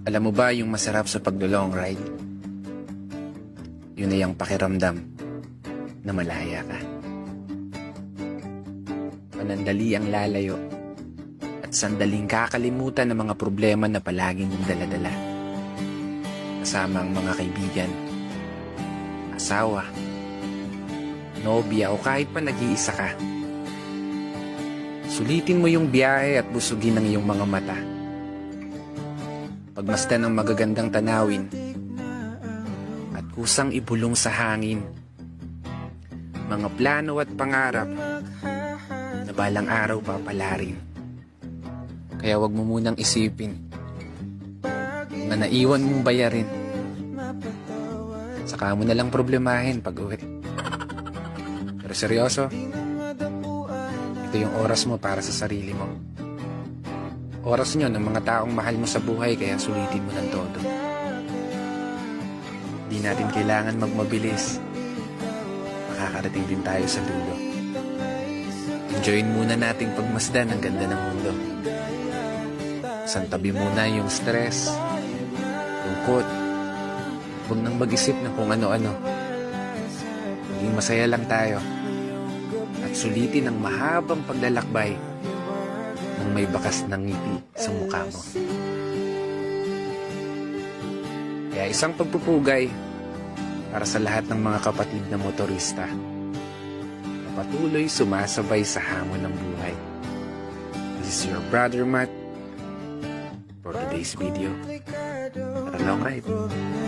Alam mo ba yung masarap sa paglo-long ride? Yun na yung pakiramdam na malaya ka. Panandali ang lalayo at sandaling kakalimutan ng mga problema na palaging mong daladala. Kasama ang mga kaibigan, asawa, nobya o kahit pa nag-iisa ka. Sulitin mo yung biyahe at busugin ang iyong mga mata. Pagmasdan ng magagandang tanawin at kusang ibulong sa hangin mga plano at pangarap na balang araw papalarin. Kaya wag mo munang isipin na naiwan mong bayarin. Saka mo na lang problemahin pag uwi. Pero seryoso, ito yung oras mo para sa sarili mo. Oras nyo ng mga taong mahal mo sa buhay, kaya sulitin mo ng todo. Di natin kailangan magmabilis. Makakarating din tayo sa dulo. Enjoyin muna nating pagmasdan ang ganda ng mundo. Santabi muna yung stress, lungkot. Huwag nang mag-isip ng kung ano-ano. Maging masaya lang tayo. At sulitin ang mahabang paglalakbay ng may bakas ng ngiti sa mukha mo. Kaya isang pagpupugay para sa lahat ng mga kapatid na motorista na patuloy sumasabay sa hamon ng buhay. This is your brother Matt for today's video. Tara, long ride!